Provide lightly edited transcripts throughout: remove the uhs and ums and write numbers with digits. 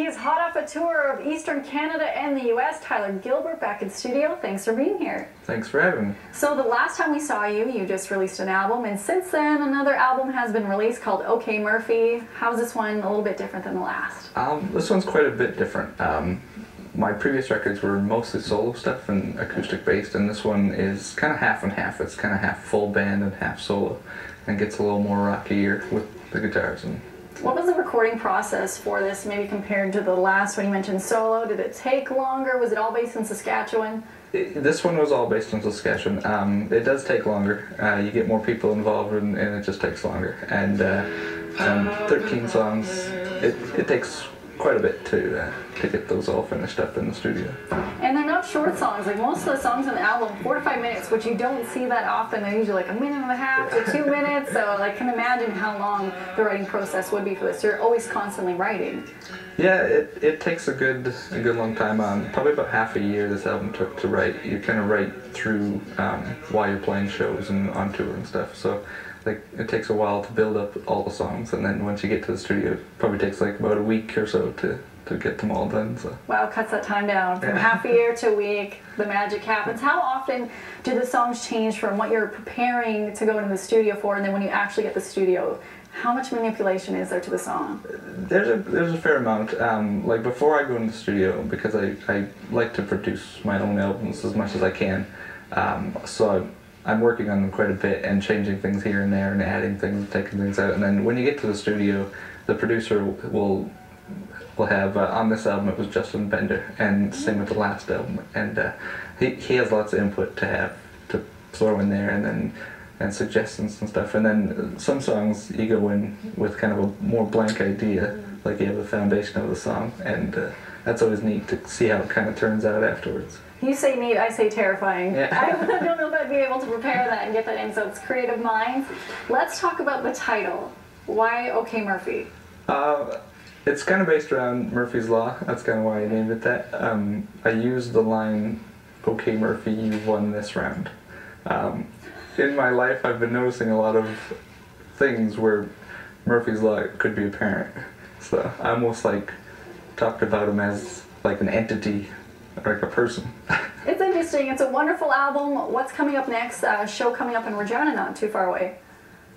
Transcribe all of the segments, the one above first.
He's hot off a tour of Eastern Canada and the U.S. Tyler Gilbert back in studio. Thanks for being here. Thanks for having me. So the last time we saw you, you just released an album, and since then another album has been released called OK Murphy. How's this one a little bit different than the last? This one's quite a bit different. My previous records were mostly solo stuff and acoustic based, and this one is kind of half and half. It's kind of half full band and half solo, and gets a little more rockier with the guitars. And what was the recording process for this, maybe compared to the last one you mentioned solo? Did it take longer? Was it all based in Saskatchewan? This one was all based in Saskatchewan. It does take longer. You get more people involved, and it just takes longer. And 13 songs, it takes quite a bit to get those all finished up in the studio. And they're not short songs. Like most of the songs on the album, 4 to 5 minutes, which you don't see that often. They're usually like a minute and a half to 2 minutes. So I can imagine how long the writing process would be for this. You're always constantly writing. Yeah, it takes a good long time. Probably about half a year this album took to write. You kind of write through while you're playing shows and on tour and stuff. So like it takes a while to build up all the songs, and then once you get to the studio, it probably takes like about a week or so to get them all done. So. Wow, cuts that time down from half a year to a week. The magic happens. How often do the songs change from what you're preparing to go into the studio for, and then when you actually get the studio? How much manipulation is there to the song? There's a fair amount. Like before I go into the studio, because I like to produce my own albums as much as I can, so I'm working on them quite a bit and changing things here and there and adding things, taking things out. And then when you get to the studio, the producer will have, on this album it was Justin Bender, and same with the last album. And he has lots of input to throw in there, and suggestions and stuff. And then some songs you go in with kind of a more blank idea, like you have the foundation of the song, and that's always neat to see how it kind of turns out afterwards. You say neat, I say terrifying. Yeah. I don't know if I'd be able to prepare that and get that in, so it's creative minds. Let's talk about the title. Why OK Murphy? It's kind of based around Murphy's Law. That's kind of why I named it that. I used the line, OK Murphy, you won this round. In my life I've been noticing a lot of things where Murphy's Law could be apparent. So I almost like talked about him as like an entity, like a person. It's interesting. It's a wonderful album. What's coming up next? Show coming up in Regina, not too far away.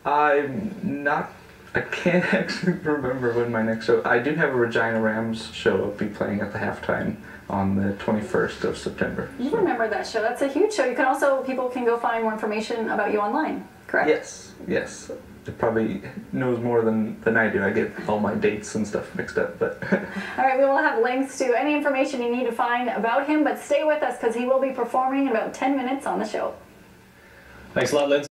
I can't actually remember when my next show. I do have a Regina Rams show I'll be playing at the halftime on the 21st of September. You remember that show? That's a huge show. You can also, people can go find more information about you online, correct? Yes. It probably knows more than I do. I get all my dates and stuff mixed up. But all right, we will have links to any information you need to find about him, but stay with us because he will be performing in about 10 minutes on the show. Thanks a lot, Lindsay.